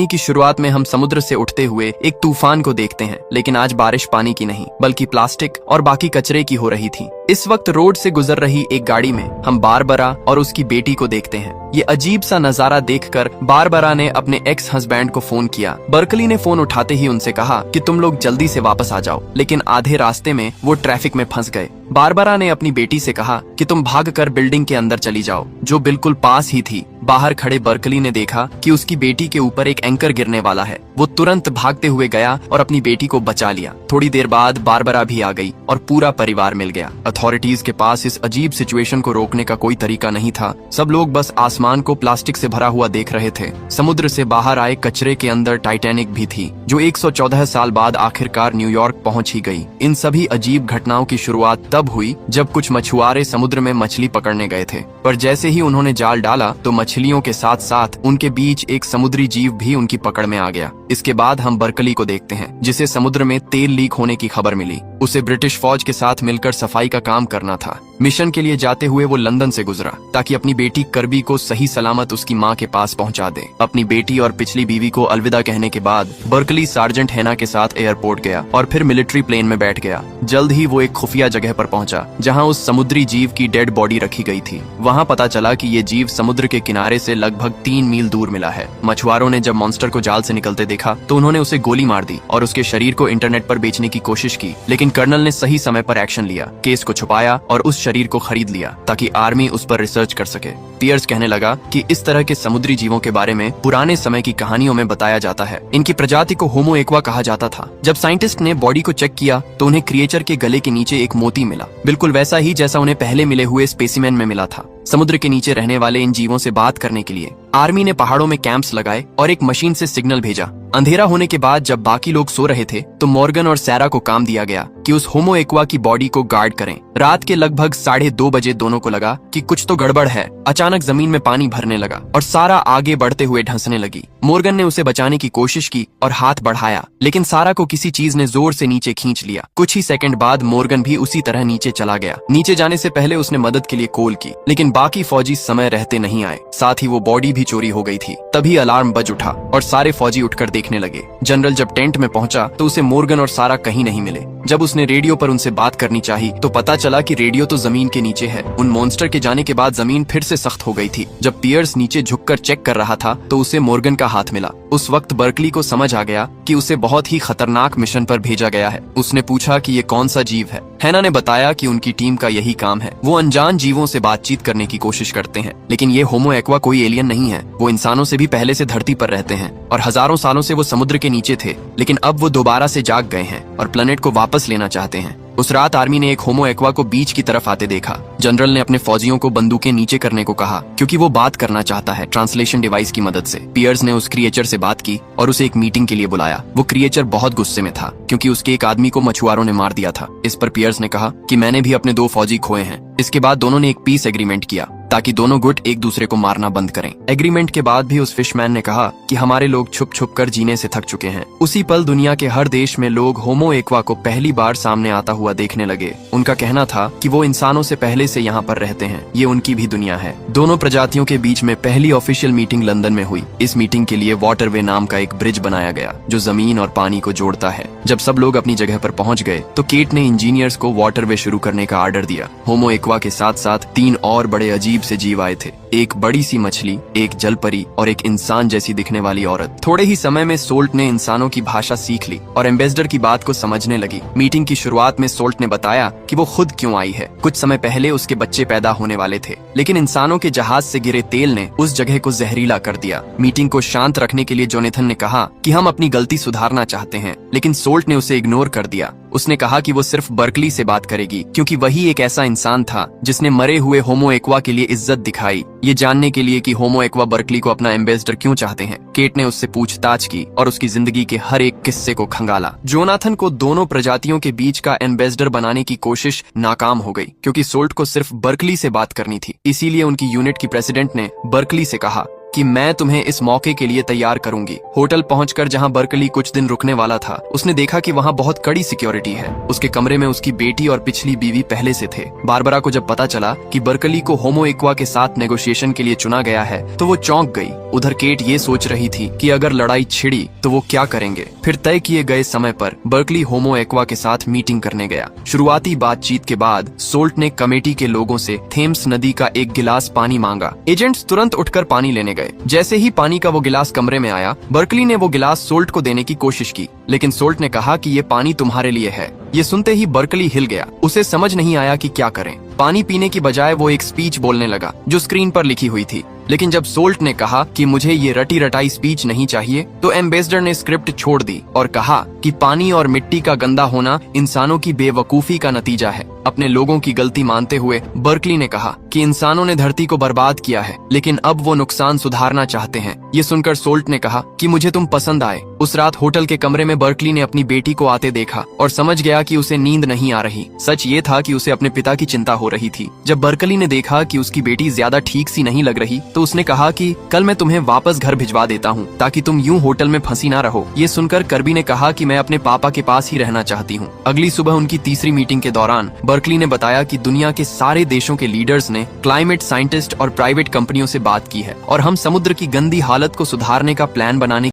की शुरुआत में हम समुद्र से उठते हुए एक तूफान को देखते हैं, लेकिन आज बारिश पानी की नहीं बल्कि प्लास्टिक और बाकी कचरे की हो रही थी। इस वक्त रोड से गुजर रही एक गाड़ी में हम बारबरा और उसकी बेटी को देखते हैं। ये अजीब सा नजारा देखकर बारबरा ने अपने एक्स हस्बैंड को फोन किया। बर्कली ने फोन उठाते ही उनसे कहा कि तुम लोग जल्दी से वापस आ जाओ, लेकिन आधे रास्ते में वो ट्रैफिक में फंस गए। बारबरा ने अपनी बेटी से कहा कि तुम भागकर बिल्डिंग के अंदर चली जाओ, जो बिल्कुल पास ही थी। बाहर खड़े बर्कली ने देखा कि उसकी बेटी के ऊपर एक एंकर गिरने वाला है। वो तुरंत भागते हुए गया और अपनी बेटी को बचा लिया। थोड़ी देर बाद बारबरा भी आ गई और पूरा परिवार मिल गया। अथॉरिटीज के पास इस अजीब सिचुएशन को रोकने का कोई तरीका नहीं था। सब लोग बस आसमान को प्लास्टिक से भरा हुआ देख रहे थे। समुद्र से बाहर आए कचरे के अंदर टाइटैनिक भी थी, जो 114 साल बाद आखिरकार न्यूयॉर्क पहुंच ही गई। इन सभी अजीब घटनाओं की शुरुआत तब हुई जब कुछ मछुआरे समुद्र में मछली पकड़ने गए थे, पर जैसे ही उन्होंने जाल डाला तो मछलियों के साथ साथ उनके बीच एक समुद्री जीव भी उनकी पकड़ में आ गया। इसके बाद हम बर्कली को देखते हैं, जिसे समुद्र में तेल लीक होने की खबर मिली। उसे ब्रिटिश फौज के साथ मिलकर सफाई का काम करना था। मिशन के लिए जाते हुए वो लंदन से गुजरा ताकि अपनी बेटी करबी को सही सलामत उसकी माँ के पास पहुंचा दे। अपनी बेटी और पिछली बीवी को अलविदा कहने के बाद बर्कली सार्जेंट हेना के साथ एयरपोर्ट गया और फिर मिलिट्री प्लेन में बैठ गया। जल्द ही वो एक खुफिया जगह पर पहुंचा जहां उस समुद्री जीव की डेड बॉडी रखी गई थी। वहां पता चला कि ये जीव समुद्र के किनारे से लगभग 3 मील दूर मिला है। मछुआरों ने जब मॉन्स्टर को जाल से निकलते देखा तो उन्होंने उसे गोली मार दी और उसके शरीर को इंटरनेट पर बेचने की कोशिश की, लेकिन कर्नल ने सही समय पर एक्शन लिया, केस को छुपाया और उस शरीर को खरीद लिया ताकि आर्मी उस पर रिसर्च कर सके। पियर्स कहने लगा कि इस तरह के समुद्री जीवों के बारे में पुराने समय की कहानियों में बताया जाता है। इनकी प्रजाति को होमो एक्वा कहा जाता था। जब साइंटिस्ट ने बॉडी को चेक किया तो उन्हें क्रिएचर के गले के नीचे एक मोती मिला, बिल्कुल वैसा ही जैसा उन्हें पहले मिले हुए स्पेसिमेन में मिला था। समुद्र के नीचे रहने वाले इन जीवों से बात करने के लिए आर्मी ने पहाड़ों में कैंप्स लगाए और एक मशीन से सिग्नल भेजा। अंधेरा होने के बाद जब बाकी लोग सो रहे थे तो मॉर्गन और सैरा को काम दिया गया कि उस होमो एक्वा की बॉडी को गार्ड करें। रात के लगभग 2:30 बजे दोनों को लगा कि कुछ तो गड़बड़ है। अचानक जमीन में पानी भरने लगा और सारा आगे बढ़ते हुए ढंसने लगी। मॉर्गन ने उसे बचाने की कोशिश की और हाथ बढ़ाया, लेकिन सारा को किसी चीज ने जोर से नीचे खींच लिया। कुछ ही सेकंड बाद मॉर्गन भी उसी तरह नीचे चला गया। नीचे जाने से पहले उसने मदद के लिए कॉल की, लेकिन बाकी फौजी समय रहते नहीं आए। साथ ही वो बॉडी भी चोरी हो गई थी। तभी अलार्म बज उठा और सारे फौजी उठकर देखने लगे। जनरल जब टेंट में पहुंचा तो उसे मॉर्गन और सारा कहीं नहीं मिले। जब उसने रेडियो पर उनसे बात करनी चाहिए तो पता चला कि रेडियो तो जमीन के नीचे है। उन मॉन्स्टर के जाने के बाद जमीन फिर से सख्त हो गई थी। जब पियर्स नीचे झुककर चेक कर रहा था तो उसे मॉर्गन का हाथ मिला। उस वक्त बर्कली को समझ आ गया कि उसे बहुत ही खतरनाक मिशन पर भेजा गया है। उसने पूछा कि ये कौन सा जीव है। हेना ने बताया कि उनकी टीम का यही काम है। वो अनजान जीवों से बातचीत करने की कोशिश करते हैं, लेकिन ये होमो एक्वा कोई एलियन नहीं है। वो इंसानों से भी पहले से धरती पर रहते हैं और हजारों सालों से वो समुद्र के नीचे थे, लेकिन अब वो दोबारा से जाग गए हैं और प्लेनेट को वापस लेना चाहते हैं। उस रात आर्मी ने एक होमो एक्वा को बीच की तरफ आते देखा। जनरल ने अपने फौजियों को बंदूकें नीचे करने को कहा, क्योंकि वो बात करना चाहता है ट्रांसलेशन डिवाइस की मदद से। पियर्स ने उस क्रिएचर से बात की और उसे एक मीटिंग के लिए बुलाया। वो क्रिएचर बहुत गुस्से में था क्योंकि उसके एक आदमी को मछुआरों ने मार दिया था। इस पर पियर्स ने कहा कि मैंने भी अपने 2 फौजी खोए हैं। इसके बाद दोनों ने एक पीस एग्रीमेंट किया ताकि दोनों गुट एक दूसरे को मारना बंद करें। एग्रीमेंट के बाद भी उस फिशमैन ने कहा कि हमारे लोग छुप छुप कर जीने से थक चुके हैं। उसी पल दुनिया के हर देश में लोग होमो एक्वा को पहली बार सामने आता हुआ देखने लगे। उनका कहना था कि वो इंसानों से पहले से यहाँ पर रहते हैं, ये उनकी भी दुनिया है। दोनों प्रजातियों के बीच में पहली ऑफिशियल मीटिंग लंदन में हुई। इस मीटिंग के लिए वाटरवे नाम का एक ब्रिज बनाया गया जो जमीन और पानी को जोड़ता है। जब सब लोग अपनी जगह पर पहुंच गए तो केट ने इंजीनियर्स को वाटरवे शुरू करने का आर्डर दिया। होमो एक्वा के साथ साथ 3 और बड़े अजीब से जीव आए थे, एक बड़ी सी मछली, एक जलपरी और एक इंसान जैसी दिखने वाली औरत। थोड़े ही समय में सोल्ट ने इंसानों की भाषा सीख ली और एम्बेसडर की बात को समझने लगी। मीटिंग की शुरुआत में सोल्ट ने बताया कि वो खुद क्यों आई है। कुछ समय पहले उसके बच्चे पैदा होने वाले थे, लेकिन इंसानों के जहाज से गिरे तेल ने उस जगह को जहरीला कर दिया। मीटिंग को शांत रखने के लिए जोनेथन ने कहा कि हम अपनी गलती सुधारना चाहते हैं, लेकिन सोल्ट ने उसे इग्नोर कर दिया। उसने कहा कि वो सिर्फ बर्कली से बात करेगी क्योंकि वही एक ऐसा इंसान था जिसने मरे हुए होमो एक्वा के लिए इज्जत दिखाई। ये जानने के लिए कि होमो एक्वा बर्कली को अपना एम्बेसडर क्यों चाहते हैं, केट ने उससे पूछताछ की और उसकी जिंदगी के हर एक किस्से को खंगाला। जोनाथन को दोनों प्रजातियों के बीच का एम्बेसडर बनाने की कोशिश नाकाम हो गई क्योंकि सोल्ट को सिर्फ बर्कली से बात करनी थी। इसीलिए उनकी यूनिट की प्रेसिडेंट ने बर्कली से कहा कि मैं तुम्हें इस मौके के लिए तैयार करूंगी। होटल पहुंचकर जहां बर्कली कुछ दिन रुकने वाला था, उसने देखा कि वहां बहुत कड़ी सिक्योरिटी है। उसके कमरे में उसकी बेटी और पिछली बीवी पहले से थे। बारबरा को जब पता चला कि बर्कली को होमो एक्वा के साथ नेगोशिएशन के लिए चुना गया है तो वो चौंक गई। उधर केट ये सोच रही थी कि अगर लड़ाई छिड़ी तो वो क्या करेंगे। फिर तय किए गए समय पर बर्कली होमो एक्वा के साथ मीटिंग करने गया। शुरुआती बातचीत के बाद सोल्ट ने कमेटी के लोगों से थेम्स नदी का एक गिलास पानी मांगा। एजेंट्स तुरंत उठकर पानी लेने गए। जैसे ही पानी का वो गिलास कमरे में आया, बर्कली ने वो गिलास सोल्ट को देने की कोशिश की, लेकिन सोल्ट ने कहा कि ये पानी तुम्हारे लिए है। ये सुनते ही बर्कली हिल गया। उसे समझ नहीं आया कि क्या करें। पानी पीने की बजाय वो एक स्पीच बोलने लगा जो स्क्रीन पर लिखी हुई थी। लेकिन जब सोल्ट ने कहा कि मुझे ये रटी रटाई स्पीच नहीं चाहिए, तो एम्बेसडर ने स्क्रिप्ट छोड़ दी और कहा कि पानी और मिट्टी का गंदा होना इंसानों की बेवकूफी का नतीजा है। अपने लोगों की गलती मानते हुए बर्कली ने कहा कि इंसानों ने धरती को बर्बाद किया है, लेकिन अब वो नुकसान सुधारना चाहते हैं। ये सुनकर सोल्ट ने कहा कि मुझे तुम पसंद आए। उस रात होटल के कमरे में बर्कली ने अपनी बेटी को आते देखा और समझ गया कि उसे नींद नहीं आ रही। सच ये था कि उसे अपने पिता की चिंता हो रही थी। जब बर्कली ने देखा कि उसकी बेटी ज्यादा ठीक सी नहीं लग रही, तो उसने कहा कि कल मैं तुम्हें वापस घर भिजवा देता हूँ ताकि तुम यूं होटल में फंसी ना रहो। ये सुनकर कर्बी ने कहा कि मैं अपने पापा के पास ही रहना चाहती हूँ। अगली सुबह उनकी तीसरी मीटिंग के दौरान बर्कली ने बताया कि दुनिया के सारे देशों के लीडर्स ने क्लाइमेट साइंटिस्ट और प्राइवेट कंपनियों से बात की है और हम समुद्र की गंदी हालत को सुधारने का प्लान बनाने